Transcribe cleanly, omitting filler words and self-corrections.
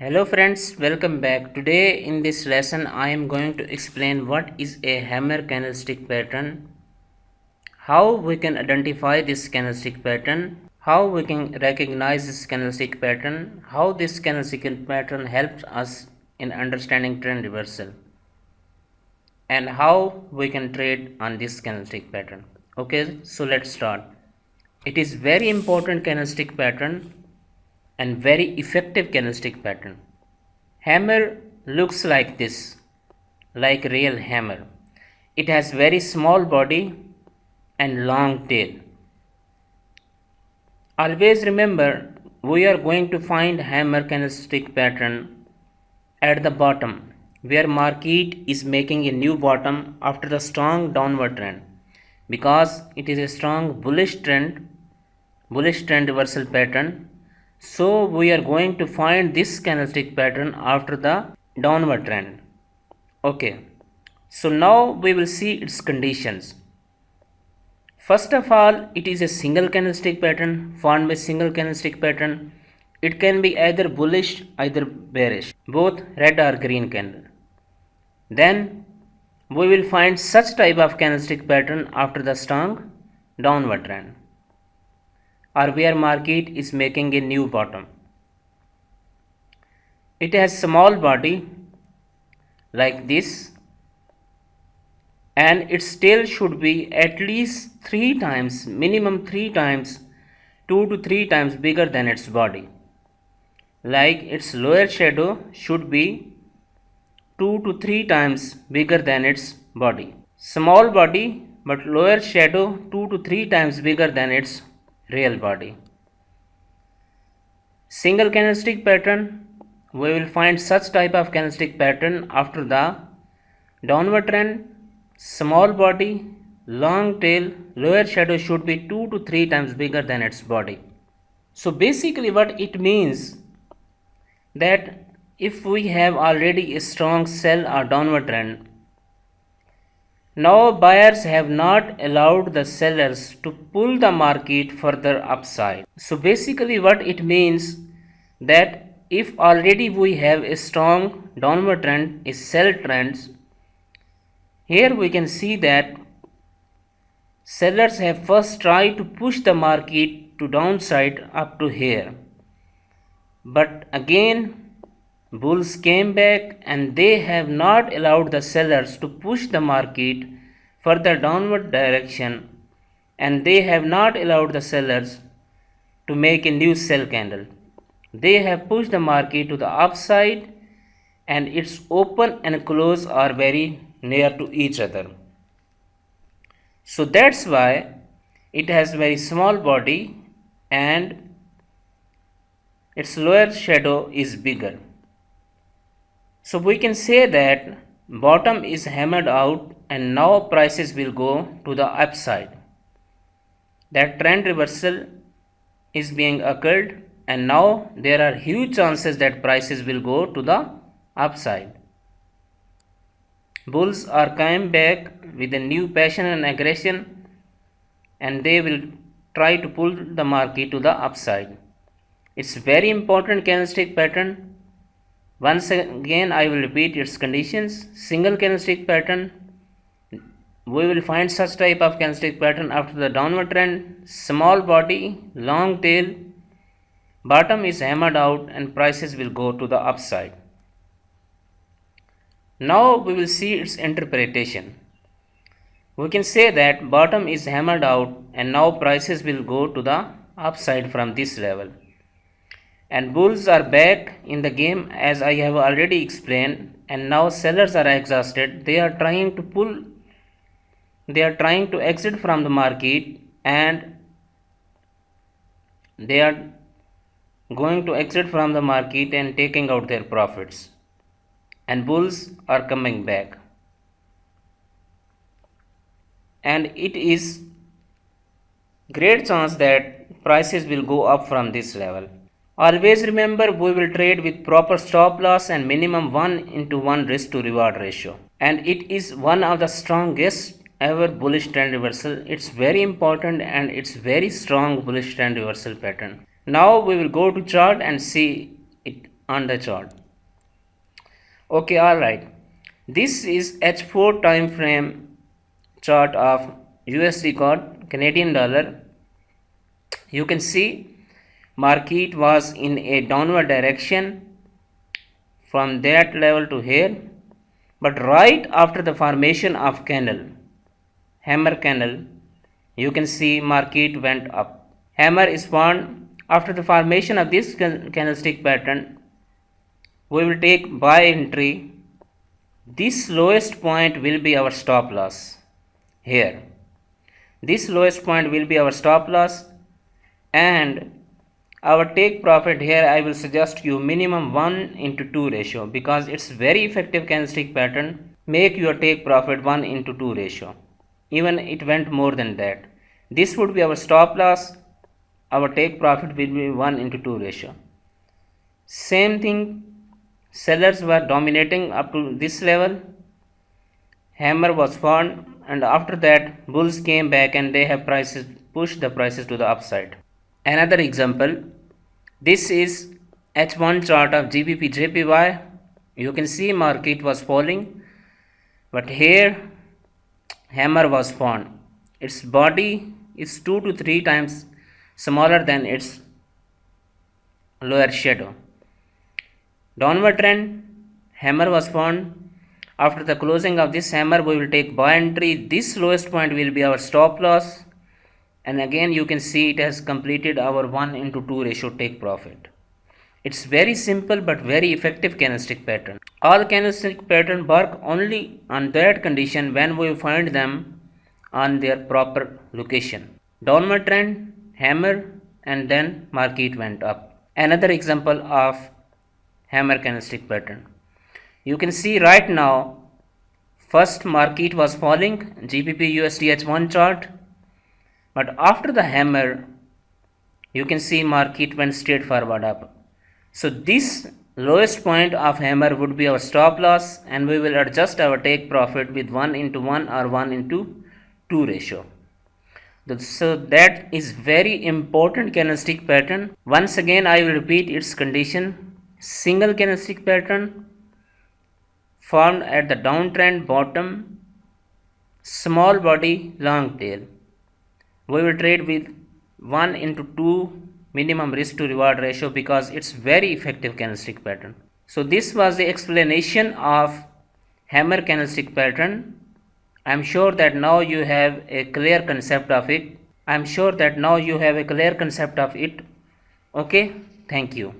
Hello friends, welcome back. Today in this lesson I am going to explain what is a hammer candlestick pattern, how we can identify this candlestick pattern, how we can recognize this candlestick pattern, how this candlestick pattern helps us in understanding trend reversal, and how we can trade on this candlestick pattern. Okay, so let's start. It is very important candlestick pattern and very effective candlestick pattern. Hammer looks like this, like real hammer. It has very small body and long tail. Always remember, we are going to find hammer candlestick pattern at the bottom, where market is making a new bottom after the strong downward trend, because it is a strong bullish trend reversal pattern. So we are going to find this candlestick pattern after the downward trend. Okay, so now we will see its conditions. First of all, it is a single candlestick pattern formed by single candlestick pattern. It can be either bullish, either bearish, both red or green candle. Then we will find such type of candlestick pattern after the strong downward trend, or where market is making a new bottom. It has small body like this, and its tail should be at least 3 times, minimum 3 times, 2 to 3 times bigger than its body. Like its lower shadow should be 2 to 3 times bigger than its body. Small body but lower shadow 2 to 3 times bigger than its real body. Single candlestick pattern, we will find such type of candlestick pattern after the downward trend. Small body, long tail, lower shadow should be 2 to 3 times bigger than its body. So basically what it means, that if we have already a strong sell or downward trend, now buyers have not allowed the sellers to pull the market further upside. So basically what it means, that if already we have a strong downward trend, a sell trends, here we can see that sellers have first tried to push the market to downside up to here. But again, bulls came back and they have not allowed the sellers to push the market further downward direction, and they have not allowed the sellers to make a new sell candle. They have pushed the market to the upside, and its open and close are very near to each other. So that's why it has very small body and its lower shadow is bigger. So we can say that bottom is hammered out and now prices will go to the upside. That trend reversal is being occurred, and now there are huge chances that prices will go to the upside. Bulls are coming back with a new passion and aggression, and they will try to pull the market to the upside. It's very important candlestick pattern. Once again I will repeat its conditions. Single candlestick pattern, we will find such type of candlestick pattern after the downward trend. Small body, long tail, bottom is hammered out and prices will go to the upside. Now we will see its interpretation. We can say that bottom is hammered out and now prices will go to the upside from this level. And bulls are back in the game, as I have already explained, and now sellers are exhausted. They are trying to exit from the market, and they are going to exit from the market and taking out their profits. And bulls are coming back, and it is great chance that prices will go up from this level. Always remember, we will trade with proper stop loss and minimum 1:1 risk to reward ratio, and it is one of the strongest ever bullish trend reversal. It's very important and it's very strong bullish trend reversal pattern. Now we will go to chart and see it on the chart. Okay, alright. This is H4 time frame chart of USD CAD, Canadian dollar. You can see market was in a downward direction from that level to here, but right after the formation of candle, hammer candle, you can see market went up. Hammer is formed after the formation of this candlestick pattern. We will take buy entry. This lowest point will be our stop loss here. This lowest point will be our stop loss, and our take profit here I will suggest you minimum 1:2 ratio, because it's very effective candlestick pattern. Make your take profit 1:2 ratio. Even it went more than that. This would be our stop loss. Our take profit will be 1:2 ratio. Same thing, sellers were dominating up to this level. Hammer was formed, and after that bulls came back and they have pushed the prices to the upside. Another example, this is H1 chart of GBP JPY. You can see market was falling, but here hammer was formed. Its body is 2 to 3 times smaller than its lower shadow. Downward trend, hammer was formed. After the closing of this hammer, we will take buy entry. This lowest point will be our stop loss, and again you can see it has completed our 1:2 ratio take profit. It's very simple but very effective candlestick pattern. All candlestick pattern work only on that condition when we find them on their proper location. Downward trend, hammer, and then market went up. Another example of hammer candlestick pattern. You can see right now, first market was falling, GBP USD H1 chart, but after the hammer, you can see market went straight forward up. So this lowest point of hammer would be our stop loss, and we will adjust our take profit with 1:1 or 1:2 ratio. So that is very important candlestick pattern. Once again I will repeat its condition. Single candlestick pattern formed at the downtrend bottom, small body, long tail. We will trade with 1:2 minimum risk to reward ratio because it's very effective candlestick pattern. So this was the explanation of hammer candlestick pattern. I'm sure that now you have a clear concept of it. Okay, thank you.